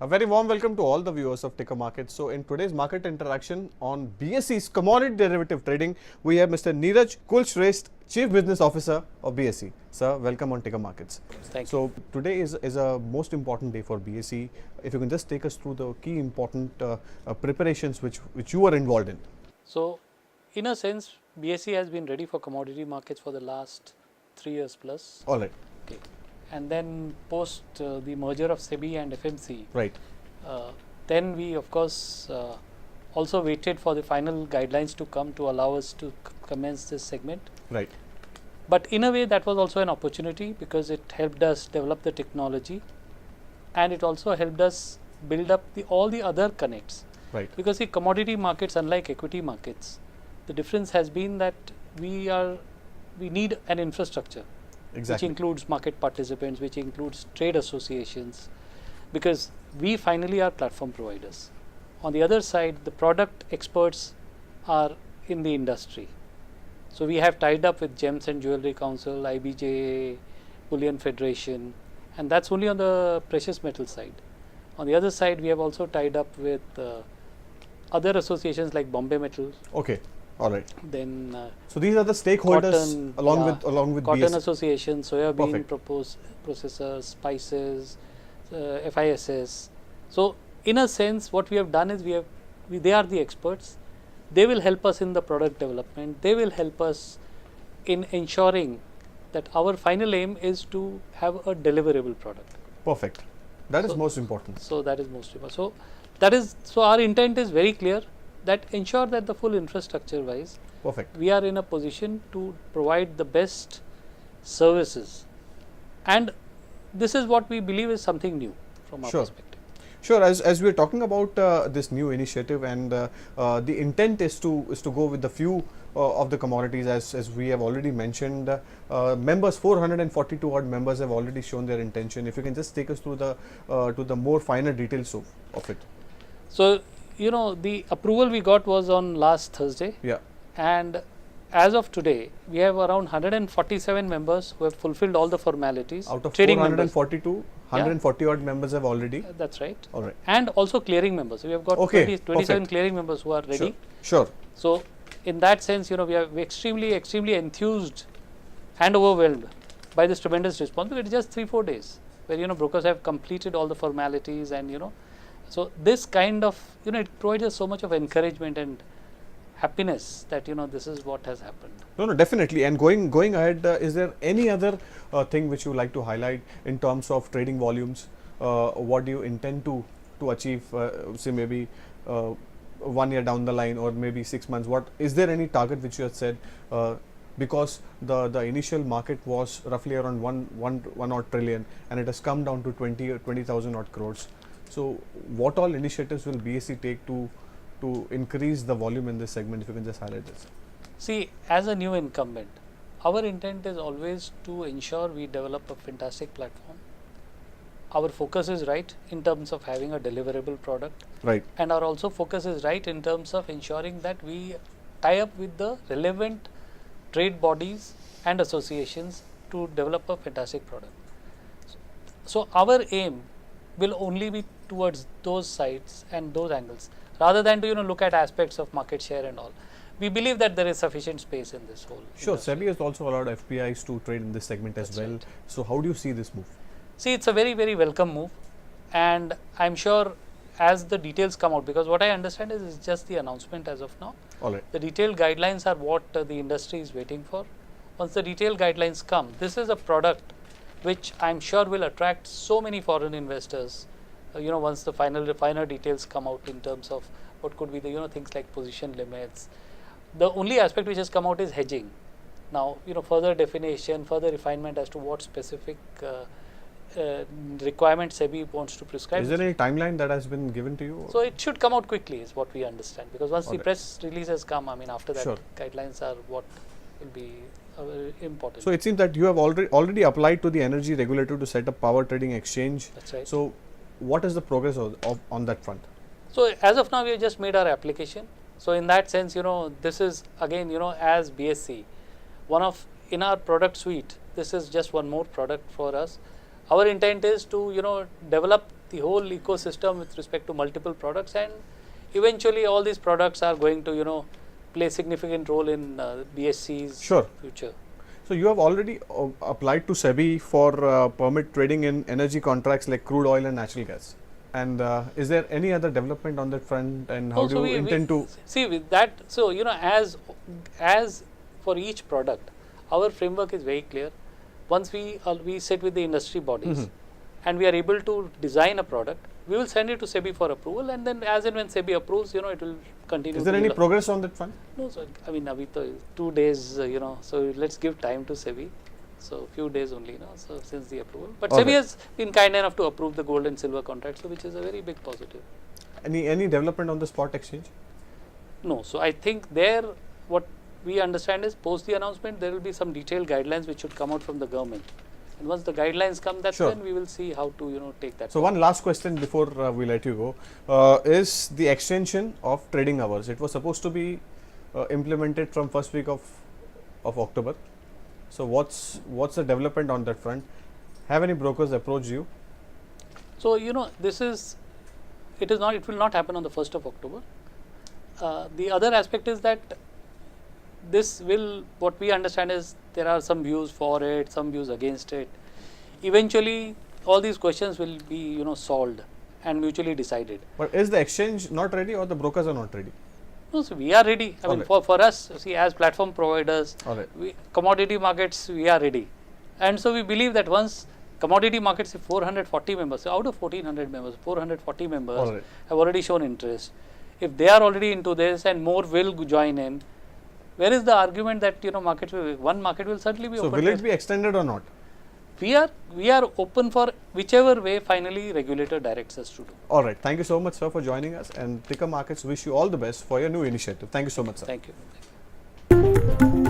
A very warm welcome to all the viewers of Ticker Markets. So in today's market interaction on BSE's commodity derivative trading, we have Mr. Neeraj Kulshrestha, Chief Business Officer of BSE. Sir, welcome on Ticker Markets. Thank you. So today is a most important day for BSE. If you can just take us through the key important preparations which you are involved in. So in a sense, BSE has been ready for commodity markets for the last 3 years plus. All right. Okay. And then post the merger of SEBI and FMC, Right. then we of course also waited for the final guidelines to come to allow us to commence this segment. Right. But in a way that was also an opportunity because it helped us develop the technology and it also helped us build up all the other connects. Right. Because the commodity markets, unlike equity markets, the difference has been that we need an infrastructure. Exactly. Which includes market participants, which includes trade associations, because we finally are platform providers. On the other side, the product experts are in the industry. So we have tied up with Gems and Jewellery Council, IBJ, Bullion Federation, and that's only on the precious metal side. On the other side, we have also tied up with other associations like Bombay Metal. Okay. All right. Then so these are the stakeholders cotton, along with Cotton BSE. Association, soybean processors, spices, FISS. So in a sense, what we have done is they are the experts. They will help us in the product development. They will help us in ensuring that our final aim is to have a deliverable product. Perfect. That is most important. So that is most important. So our intent is very clear. That ensure that the full infrastructure wise, we are in a position to provide the best services, and this is what we believe is something new from our perspective. Sure. As we are talking about this new initiative, and the intent is to go with the few of the commodities, as we have already mentioned. Members, 442 odd members have already shown their intention. If you can just take us through the more finer details of it. So you know, the approval we got was on last Thursday. Yeah. And as of today, we have around 147 members who have fulfilled all the formalities. Out of 442, 140 odd members have already. That's right. All right. And also clearing members. We have got 27 clearing members who are ready. Sure. So in that sense, you know, we are extremely enthused and overwhelmed by this tremendous response. Because it's just 3-4 days where, you know, brokers have completed all the formalities, and you know, so this kind of, you know, it provides us so much of encouragement and happiness that, you know, this is what has happened. No, definitely. And going ahead, is there any other thing which you would like to highlight in terms of trading volumes? What do you intend to achieve, say maybe 1 year down the line, or maybe 6 months? What is there any target which you have said? Because the initial market was roughly around 1 odd trillion, and it has come down to 20,000 odd crores. So what all initiatives will BSE take to increase the volume in this segment, if you can just highlight this? See, as a new incumbent, our intent is always to ensure we develop a fantastic platform. Our focus is right in terms of having a deliverable product. Right. And our also focus is right in terms of ensuring that we tie up with the relevant trade bodies and associations to develop a fantastic product. So our aim will only be towards those sides and those angles, rather than to, you know, look at aspects of market share and all. We believe that there is sufficient space in this whole industry. SEBI has also allowed FPIs to trade in this segment as well. Right. So how do you see this move? See, it's a very, very welcome move, and I'm sure as the details come out, because what I understand is it's just the announcement as of now. All right. The detailed guidelines are what the industry is waiting for. Once the detailed guidelines come, this is a product which I'm sure will attract so many foreign investors. You know, once the finer details come out in terms of what could be the, you know, things like position limits. The only aspect which has come out is hedging. Now, you know, further definition, further refinement as to what specific requirements SEBI wants to prescribe. Is there any timeline that has been given to you? So it should come out quickly, is what we understand, because once the press release has come, I mean, after that, guidelines are what will be important. So it seems that you have already applied to the energy regulator to set up power trading exchange. That's right. So what is the progress on that front? So as of now, we have just made our application. So in that sense, you know, this is again, you know, as BSE, in our product suite, this is just one more product for us. Our intent is to, you know, develop the whole ecosystem with respect to multiple products, and eventually all these products are going to play significant role in BSE's Sure. future. So you have already applied to SEBI for permit trading in energy contracts like crude oil and natural gas. And is there any other development on that front, and how do you intend to see with that? So as for each product, our framework is very clear. Once we sit with the industry bodies and we are able to design a product, we will send it to SEBI for approval, and then as and when SEBI approves, it will continue. Is there any progress on that front? No, so I mean, abhi to 2 days, so let's give time to SEBI. So few days only, so since the approval. But SEBI has been kind enough to approve the gold and silver contracts, so which is a very big positive. Any development on the spot exchange? No, so I think there what we understand is post the announcement there will be some detailed guidelines which should come out from the government. And once the guidelines come, that's when we will see how to take that. So one last question before we let you go is the extension of trading hours. It was supposed to be implemented from first week of October. So what's the development on that front? Have any brokers approached you? So it will not happen on the 1st of October. The other aspect is that what we understand is there are some views for it, some views against it. Eventually, all these questions will be solved and mutually decided. But is the exchange not ready, or the brokers are not ready? No, so we are ready. I mean, for us, see, as platform providers, commodity markets, we are ready. And so we believe that once commodity markets, 440 members, so out of 1400 members, 440 members have already shown interest. If they are already into this and more will join in, where is the argument that one market will certainly be open? So will it be extended or not? We are open for whichever way finally regulator directs us to do. All right. Thank you so much, sir, for joining us, and Ticker Markets wish you all the best for your new initiative. Thank you so much, sir. Thank you.